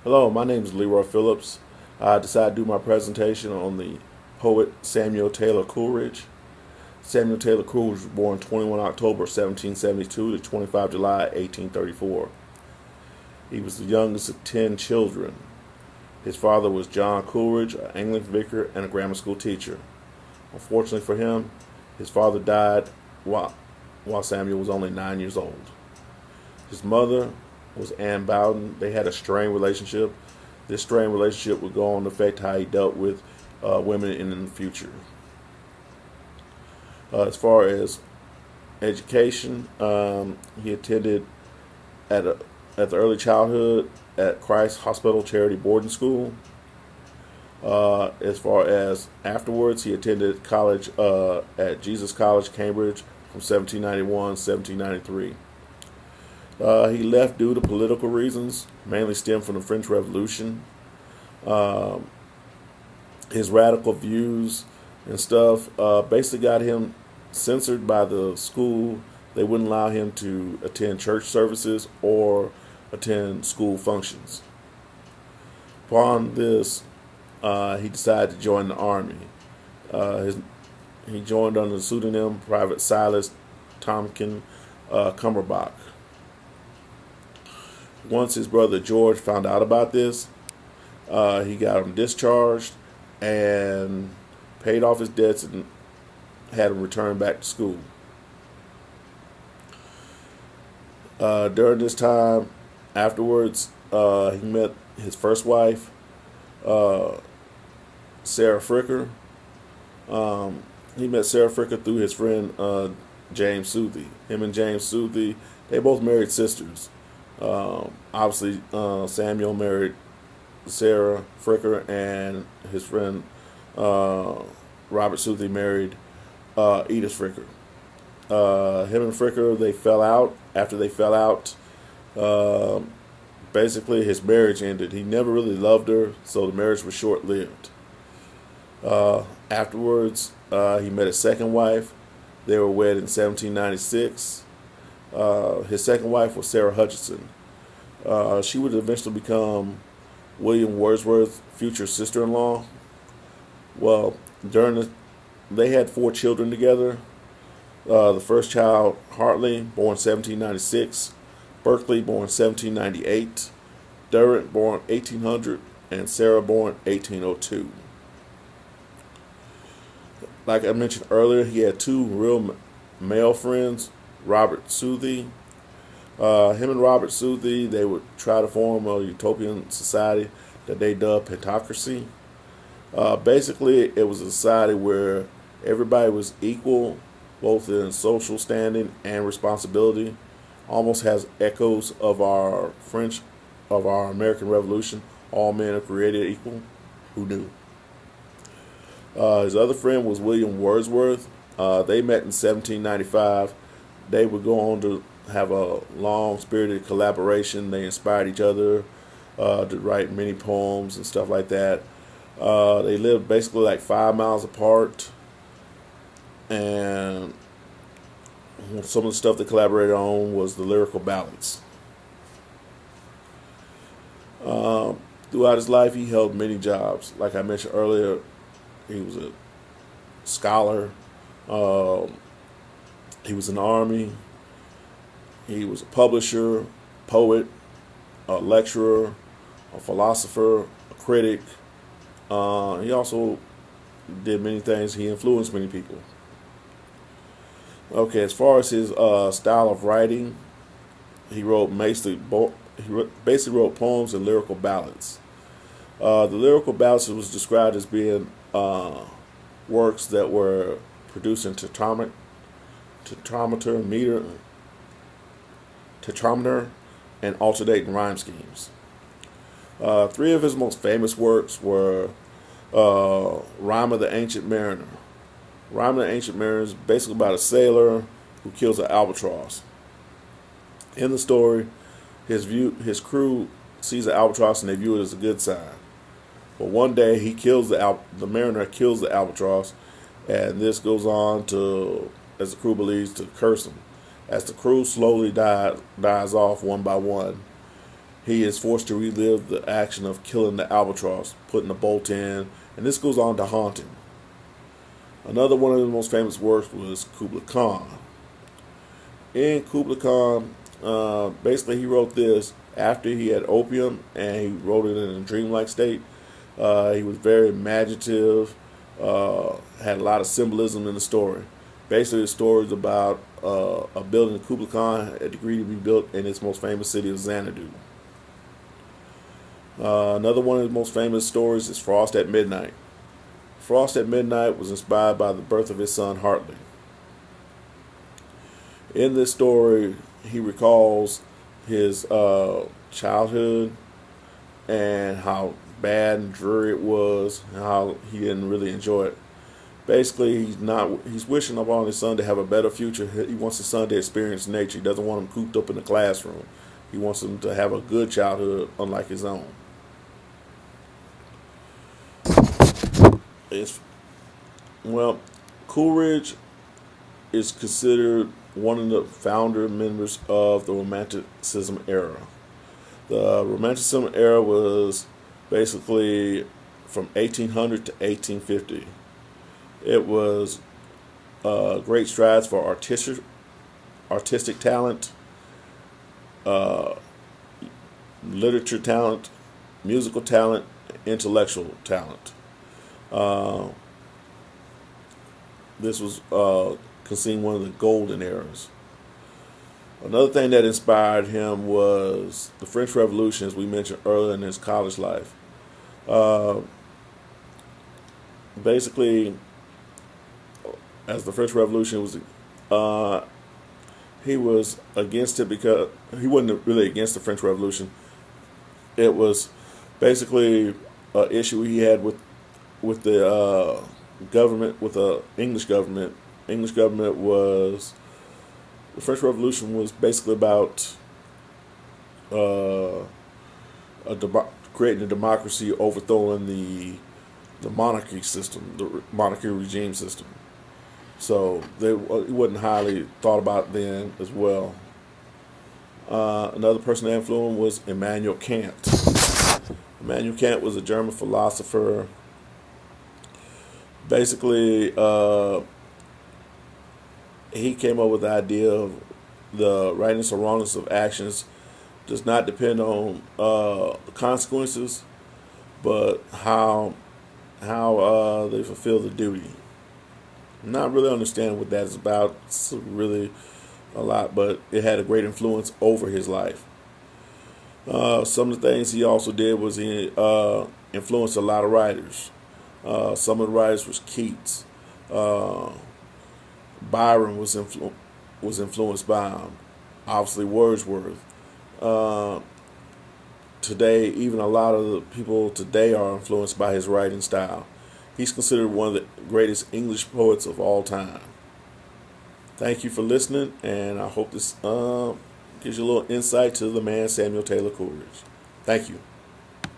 Hello, my name is Leroy Phillips. I decided to do my presentation on the poet Samuel Taylor Coleridge. Samuel Taylor Coleridge was born 21 October 1772 to 25 July 1834. He was the youngest of 10 children. His father was John Coleridge, an Anglican vicar and a grammar school teacher. Unfortunately for him, his father died while Samuel was only 9 years old. His mother was Anne Bowden. They had a strained relationship. This strained relationship would go on to affect how he dealt with women in the future. As far as education, he attended at the early childhood at Christ Hospital Charity Boarding School. As far as afterwards, he attended college at Jesus College, Cambridge from 1791 to 1793. He left due to political reasons, mainly stemmed from the French Revolution. His radical views and stuff basically got him censored by the school. They wouldn't allow him to attend church services or attend school functions. Upon this, he decided to join the army. He joined under the pseudonym Private Silas Tompkin Cumberbach. Once his brother George found out about this, he got him discharged and paid off his debts and had him return back to school. During this time, afterwards, he met his first wife, Sarah Fricker. He met Sarah Fricker through his friend James Southey. Him and James Southey, they both married sisters. Obviously, Samuel married Sarah Fricker, and his friend Robert Southey married Edith Fricker. Him and Fricker, they fell out. After they fell out, basically his marriage ended. He never really loved her, so the marriage was short-lived. Afterwards, he met his second wife. They were wed in 1796. His second wife was Sarah Hutchinson. She would eventually become William Wordsworth's future sister-in-law. Well, they had 4 children together. The first child, Hartley, born 1796. Berkeley, born 1798. Durrant, born 1800. And Sarah, born 1802. Like I mentioned earlier, he had 2 real male friends, Robert Southey. Him and Robert Southey, they would try to form a utopian society that they dubbed Pentocracy. Basically, it was a society where everybody was equal, both in social standing and responsibility. Almost has echoes of our American Revolution. All men are created equal. Who knew? His other friend was William Wordsworth. They met in 1795. They would go on to have a long spirited collaboration. They inspired each other to write many poems and stuff like that. They lived basically like 5 miles apart, and some of the stuff they collaborated on was the lyrical ballads. Throughout his life, he held many jobs. Like I mentioned earlier, he was a scholar. He was in the army. He was a publisher, poet, a lecturer, a philosopher, a critic. He also did many things. He influenced many people. Okay, as far as his style of writing, he basically wrote poems and lyrical ballads. The lyrical ballads was described as being works that were produced in tetrameter, and alternating rhyme schemes. 3 of his most famous works were Rhyme of the Ancient Mariner. Rhyme of the Ancient Mariner is basically about a sailor who kills an albatross. In the story, his crew sees an albatross and they view it as a good sign. But one day the mariner kills the albatross, and this goes on to, as the crew believes, to curse him. As the crew slowly dies off one by one, he is forced to relive the action of killing the albatross, putting the bolt in, and this goes on to haunt him. Another one of the most famous works was Kubla Khan. In Kubla Khan, basically he wrote this after he had opium, and he wrote it in a dreamlike state. He was very imaginative, had a lot of symbolism in the story. Basically, the story is about a building in Kubla Khan had agreed to be built in its most famous city of Xanadu. Another one of the most famous stories is Frost at Midnight. Frost at Midnight was inspired by the birth of his son Hartley. In this story, he recalls his childhood and how bad and dreary it was, and how he didn't really enjoy it. Basically, he's wishing upon his son to have a better future. He wants his son to experience nature. He doesn't want him cooped up in the classroom. He wants him to have a good childhood, unlike his own. Coleridge is considered one of the founder members of the Romanticism era. The Romanticism era was basically from 1800 to 1850. It was great strides for artistic talent, literature talent, musical talent, intellectual talent. This was considered one of the golden eras. Another thing that inspired him was the French Revolution, as we mentioned earlier in his college life. Basically, as the French Revolution was, he was against it because he wasn't really against the French Revolution. It was basically an issue he had with the government, with the English government. English government was, the French Revolution was basically about creating a democracy, overthrowing the monarchy system, the monarchy regime system. So it wasn't highly thought about then as well. Another person that influenced was Immanuel Kant. Immanuel Kant was a German philosopher. Basically, he came up with the idea of the rightness or wrongness of actions does not depend on the consequences, but how they fulfill the duty. I'm not really understanding what that is about. It's really a lot, but it had a great influence over his life. Some of the things he also did was he influenced a lot of writers. Some of the writers was Keats. Byron was influenced by him. Obviously Wordsworth. Today, even a lot of the people today are influenced by his writing style. He's considered one of the greatest English poets of all time. Thank you for listening, and I hope this gives you a little insight to the man Samuel Taylor Coleridge. Thank you.